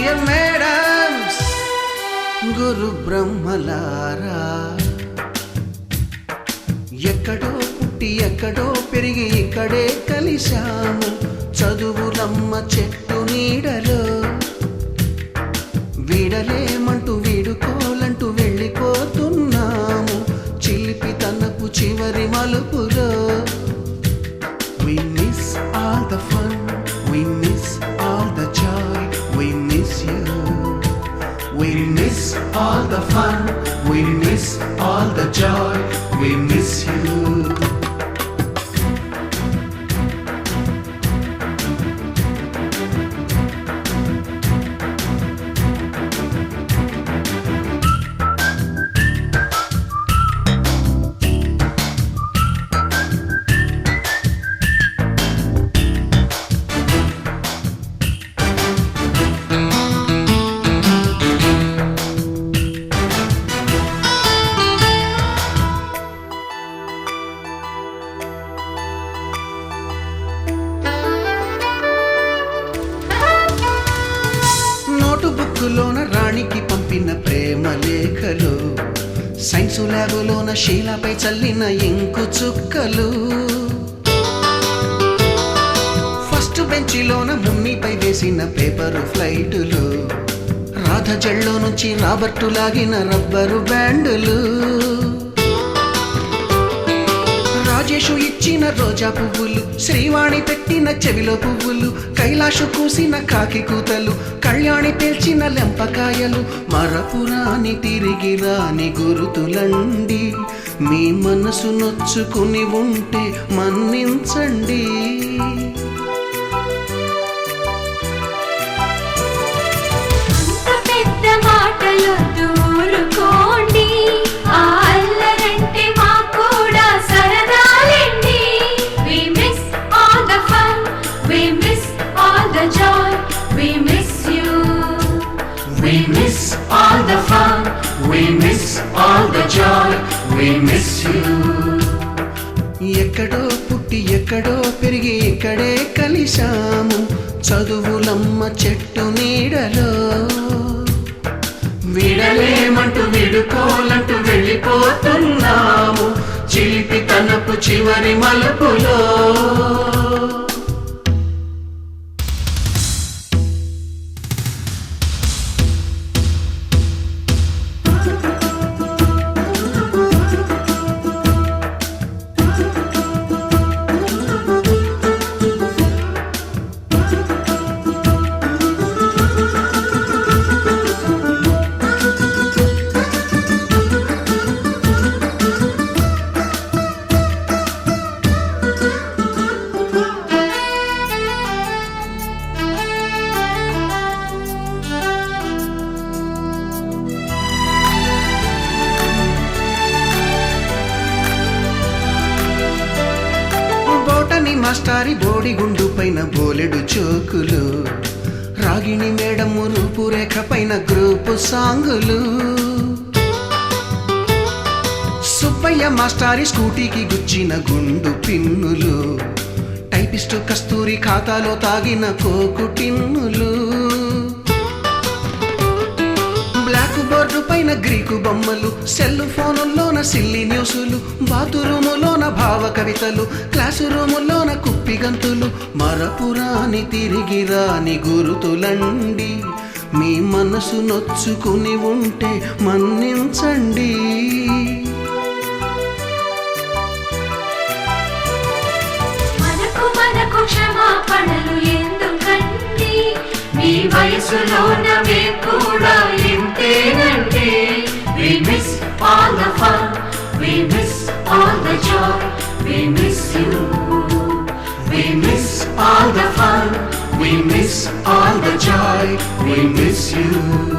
Dear madams, గురు బ్రహ్మలారా, ఎక్కడో పుట్టి ఎక్కడో పెరిగి ఇక్కడే కలిశాము చదువులమ్మ చెట్టు నీడలో. వీడలేమంటూ వీడుకోలంటూ వెళ్ళిపోతున్నాము చిలిపి తనపు చివరి మలుపులో. We miss all the fun, we miss all the joy, we miss you. We miss all the fun, we miss all the joy, we miss you. బుక్కులోన రాణికి పంపిన ప్రేమ లేఖలు, సైన్సు ల్యాబులోన శీలాపై చల్లిన ఇంకు చుక్కలు, ఫస్ట్ బెంచిలోన మున్నిపై వేసిన పేపరు ఫ్లైటులు, రాధ జల్లో నుంచి రాబర్టు లాగిన rubber బ్యాండులు, Rajesh ఇచ్చిన రోజా పువ్వులు, శ్రీవాణి పెట్టిన చెవిలో పువ్వులు, కైలాషు కూసిన కాకి కూతలు, కళ్యాణి పేల్చిన లెంపకాయలు, మరపురాని తిరిగి రాని గురుతులండి. మీ మనసు నొచ్చుకుని ఉంటే మన్నించండి. పెద్ద మాటలు దూరుకోండి, అల్లరంటే మా కూడా సరదాలండి. We miss all the fun, we miss all the joy, we miss you. We miss all the fun, we miss all the joy, we miss you. ఎక్కడో పుట్టి ఎక్కడో పెరిగి ఇక్కడే కలిశాము చదువులమ్మ చెట్టు నీడలో. వీడలేమంటూ వీడుకోలంటూ వెళ్ళిపోతున్నాము చిలిపి తనపు చివరి మలుపులో. మాస్టారి బోడిగుండు పైన బోలెడు చోకులు, రాగిణి మేడము రూపురేఖ పైన గ్రూపు సాంగులు, సుబ్బయ్య మాస్టారి స్కూటీకి గుచ్చిన గుండు పిన్నులు, టైపిస్టు కస్తూరి ఖాతాలో తాగిన కోకు టిన్నులు, బ్లాక్ బోర్డు పైన గ్రీకు బొమ్మలు, సెల్ ఫోనుల్లోన సిల్లి న్యూసులు, బాతురూములోన భావ కవితలు, క్లాసు రూములోన కుప్పి గంతులు, మరపురాని తిరిగి రాని గురుతులండి. మీ మనసు నొచ్చుకుని ఉంటే మన్నించండి. మనకు క్షమాపణలు ఎందుకండి, మీ వయసులోన మేము కూడా ఇంతేనండి. We miss all the fun, we miss all the joy, we miss you. We miss all the fun, we miss all the joy, we miss you.